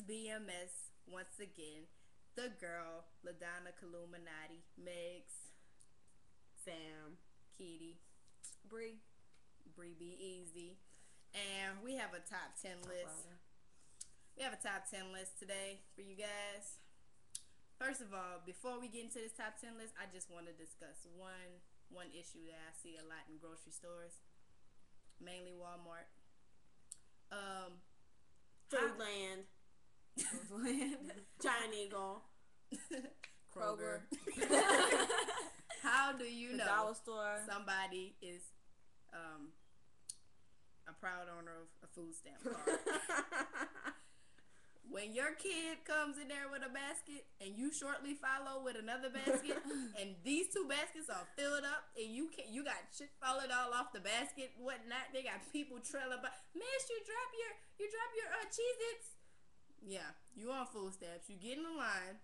BMS once again. The girl, LaDonna Caluminati, Megs, Sam, Kitty, Bree. Bree Be Easy. And we have a top 10 list. We have a top 10 list today for you guys. First of all, before we get into this top 10 list, I just want to discuss one issue that I see a lot in grocery stores, mainly Walmart. Foodland, Giant Eagle, Kroger. How do you the know dollar store. somebody is a proud owner of a food stamp card? When your kid comes in there with a basket and you shortly follow with another basket and these two baskets are filled up and you got shit falling all off the basket, whatnot, they got people trailing by. Miss, you drop your Cheez-Its. Yeah, you on food stamps. You get in the line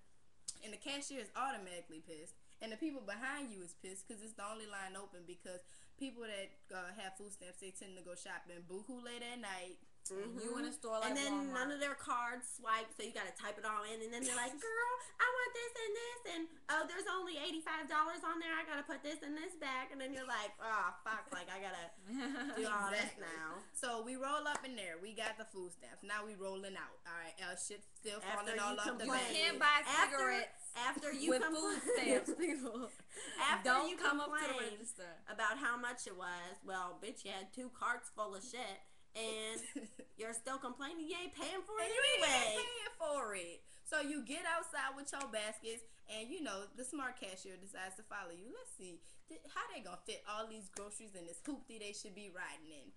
and the cashier is automatically pissed. And the people behind you is pissed because it's the only line open, because people that have food stamps, they tend to go shopping boohoo late at night. Mm-hmm. You in a store like and then Walmart. None of their cards swipe, so you gotta type it all in, and then they're like, girl, I want this and this, and oh, there's only $85 on there, I gotta put this in this bag, and then you're like, oh, fuck, like, I gotta do all this now. So we roll up in there, we got the food stamps, now we rolling out, alright, shit still falling all off the bag. You can't buy cigarettes after you with food stamps, people. After Don't you come up to the complain register about how much it was, well, bitch, you had 2 carts full of shit, and you're still complaining you ain't paying for it and anyway. You ain't paying for it. So you get outside with your baskets, and you know the smart cashier decides to follow you. Let's see how they gonna fit all these groceries in this hoopty they should be riding in.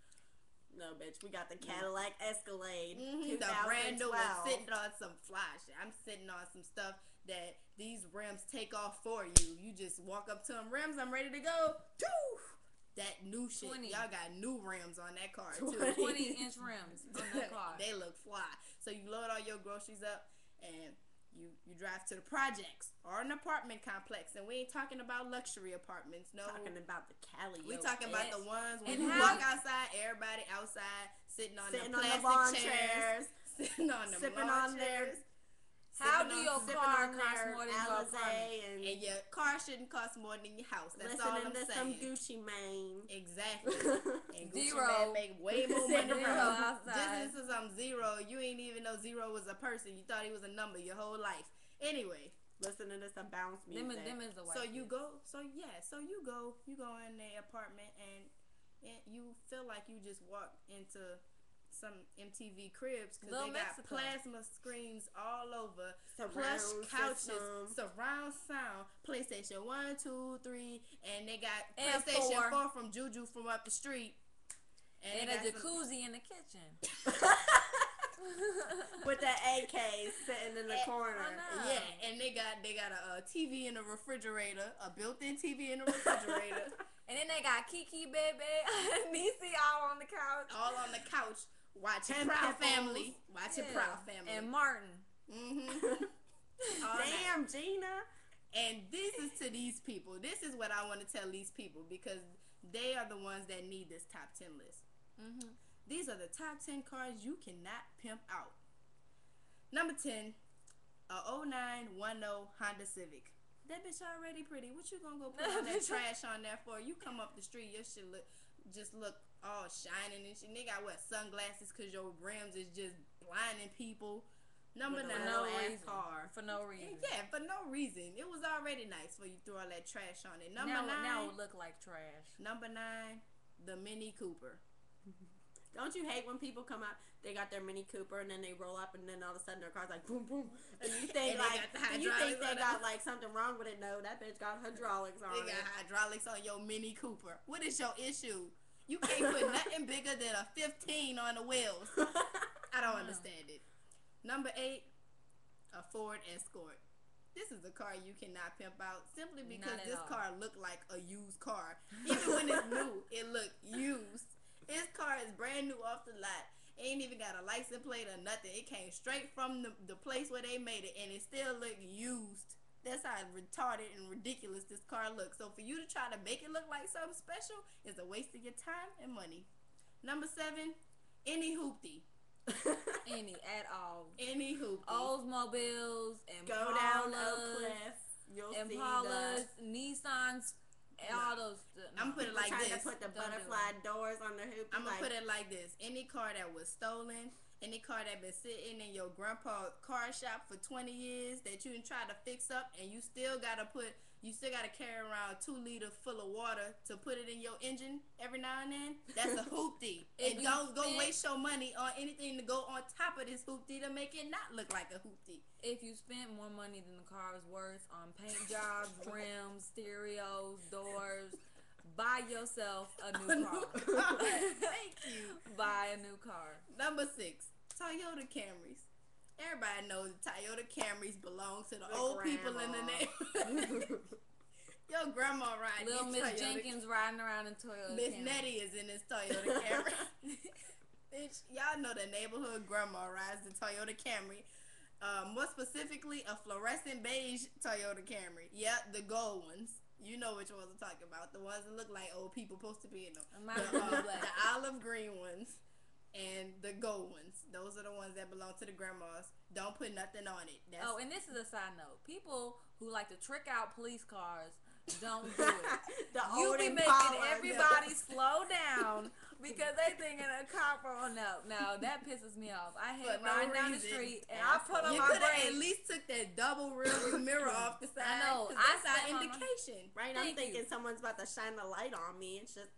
No, bitch, we got the Cadillac Escalade. The brand new one, sitting on some fly shit. I'm sitting on some stuff that these rims take off for you. You just walk up to them, rims, I'm ready to go. That new shit. 20. Y'all got new rims on that car too. 20-inch rims on that car. They look fly. So you load all your groceries up and you drive to the projects or an apartment complex. And we ain't talking about luxury apartments. No, talking about the Cali. We talking about the ones when and you walk outside, everybody outside sitting on the plastic chairs, sitting on the lawn chairs. How do your car cost more than your apartment? And your car shouldn't cost more than your house. That's all I'm saying. Some Gucci Mane. Exactly. And Gucci Mane make way more money than outside. Just into some Zero. You ain't even know Zero was a person. You thought he was a number your whole life. Anyway. Listening to some bounce music. Them is the white so you go. So yeah. So you go in the apartment and you feel like you just walked into some MTV cribs because they got plasma screens all over, plush couches, surround sound, PlayStation 1, 2, 3, and they got and PlayStation 4 from Juju from up the street. And a jacuzzi in the kitchen. With the AK sitting in the corner. Yeah, and they got a TV in the refrigerator, a built-in TV in the refrigerator. And then they got Kiki, baby, and Niecy all on the couch. All on the couch. Watching Proud Family. Proud Family. And Martin. Mm-hmm. Damn, Gina. And this is to these people. This is what I want to tell these people, because they are the ones that need this top 10 list. Mm-hmm. These are the top 10 cars you cannot pimp out. Number 10, a 0910 Honda Civic. That bitch already pretty. What you gonna go put all that trash on there for? You come up the street, your shit look all shining and shit. They got sunglasses because your rims is just blinding people. Number 9, for no reason. Yeah, for no reason. It was already nice for you threw all that trash on it. Number 9. Now it look like trash. Number 9, the Mini Cooper. Don't you hate when people come out, they got their Mini Cooper, and then they roll up, and then all of a sudden their car's like boom boom, and you think they got like something wrong with it? No, that bitch got hydraulics on it. They got hydraulics on your Mini Cooper. What is your issue? You can't put nothing bigger than a 15 on the wheels. I don't understand it. Number 8, a Ford Escort. This is a car you cannot pimp out simply because this car looked like a used car. Even when it's new, it looked used. His car is brand new off the lot. Ain't even got a license plate or nothing. It came straight from the place where they made it, and it still looked used. That's how retarded and ridiculous this car looks. So for you to try to make it look like something special is a waste of your time and money. Number 7, any hoopty. Any at all. Any hoopty. Oldsmobiles, Go down Oak Impalas, Cliff. You'll Impalas, see Nissans, all those. I'm putting it like trying this. to put the Don't do butterfly doors on the hoop. I'm gonna put it like this: any car that was stolen, any car that been sitting in your grandpa's car shop for 20 years that you done tried to fix up, and you still gotta carry around 2 liters full of water to put it in your engine every now and then. That's a hoopty. And don't go waste your money on anything to go on top of this hoopty to make it not look like a hoopty. If you spent more money than the car is worth on paint jobs, rims, stereos, doors, buy yourself a new car. Thank you. Buy a new car. Number 6, Toyota Camrys. Everybody knows Toyota Camrys belong to the old people in the neighborhood. Your grandma riding Little this Miss Toyota. Jenkins riding around in Toyota Miss Camry. Nettie is in this Toyota Camry. Bitch, y'all know the neighborhood grandma rides the Toyota Camry. More specifically, a fluorescent beige Toyota Camry. Yeah, the gold ones. You know which ones I'm talking about. The ones that look like old people supposed to be in them. The olive green ones and the gold ones. Those are the ones that belong to the grandmas. Don't put nothing on it. And this is a side note. People who like to trick out police cars, don't do it. You be making everybody slow down because they thinking a cop on up. No, that pisses me off. I hate riding down the street and I put on you my could have brakes. at least took that double rear mirror off the side. I know. That's our indication. Right, I'm thinking someone's about to shine the light on me. It's just,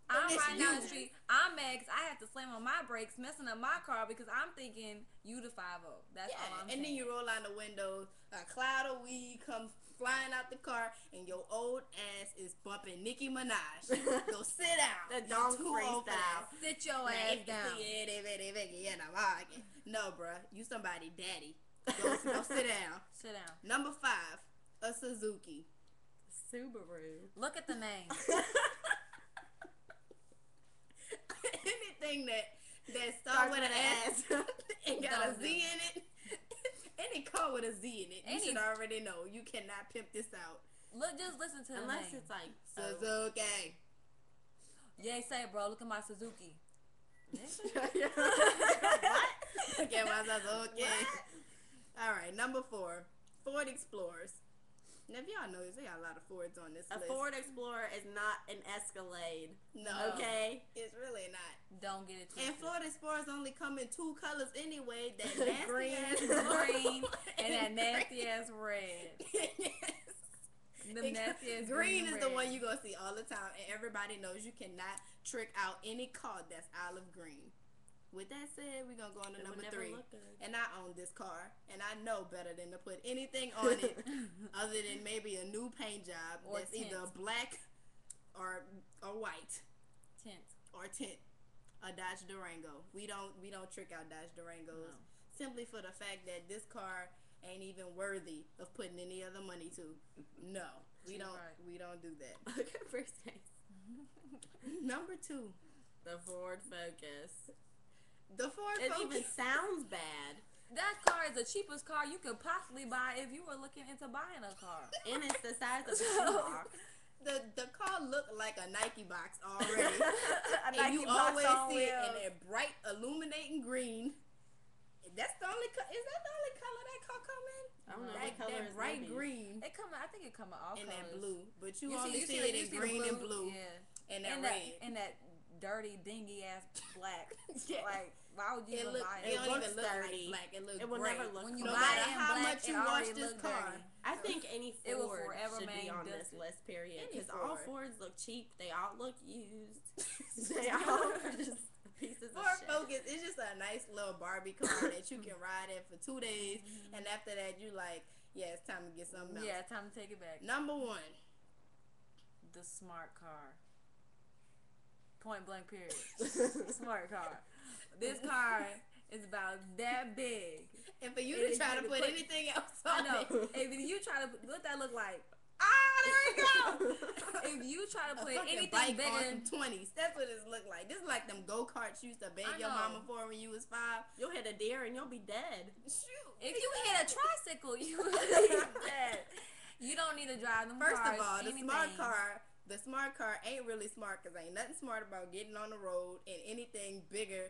I'm It's riding down the you. street. I'm mad 'cause I have to slam on my brakes, messing up my car because I'm thinking you the 5-0. That's all I'm saying. And then you roll out the windows, a cloud of weed comes flying out the car, and your old ass is bumping Nicki Minaj. Go sit down. The dog freestyle. Sit your ass down. No, bruh. You somebody daddy. Go sit down. Sit down. Number 5, a Suzuki. Subaru. Look at the name. Anything that starts with an S and got a Z in it. Any car with a Z in it, you should already know. You cannot pimp this out. Just listen to the Unless name. it's like Suzuki. Yeah, say it, bro. Look at my Suzuki. What? Look at my Suzuki. Alright, number 4, Ford Explorers. Now, if y'all know this, they got a lot of Fords on this A list. Ford Explorer is not an Escalade. No. Okay? It's really not. Don't get it twisted. And Ford Explorers only come in 2 colors anyway. That nasty Green. ass green and that nasty ass red. yes. The nasty ass Green is the red. one you're going to see all the time. And everybody knows you cannot trick out any car that's olive green. With that said, we're going to go on to number 3. And I own this car. And I know better than to put anything on it other than maybe a new paint job Or that's tint. either black or white. Tint. Or tint. A Dodge Durango. We don't trick out Dodge Durangos simply for the fact that this car ain't even worthy of putting any other money to. No, we don't do that. Look at first face. Number 2, The Ford Focus. the Ford It Focus. even sounds bad. That car is the cheapest car you could possibly buy if you were looking into buying a car. And it's the size of a shoebox. The car looked like a Nike box already. A And Nike you box always on see it wheels. in that bright illuminating green. That's the only is that the only color that car come in? I don't know that, what color that is bright maybe. green It come. I think it come in all and colors. that blue. But you You only see the- it in see the green and blue Yeah. and that And red. and that dirty dingy ass black. Yeah. Like, why would you It even look, buy it it? don't looks even look dirty. like black. It looks It will gray. never look When you No buy matter it in how black, much it you wash already this look car. dirty. I think any It will Ford forever should be remain on this dusty. list, period. Any Because all Ford. Fords look cheap. They all look used. They all are just pieces of Ford shit. Focus, it's just a nice little Barbie car that you can ride in for 2 days, and after that you like, yeah, it's time to get something else. Yeah, time to take it back. Number 1, The smart car. Point blank period. Smart car. This car is about that big. and for you It to is try you to to put put- anything else I on know. it, If you try to what that look like? There we go. If you try to a put fucking anything bike bigger, on some 20s. That's what it look like. This is like them go-karts you used to beg I your know. mama for when you was 5. You'll hit a deer and you'll be dead. Shoot. if you hit a tricycle, you dead. You don't need to drive them First cars. of all, anything. the smart car ain't really smart because ain't nothing smart about getting on the road in anything bigger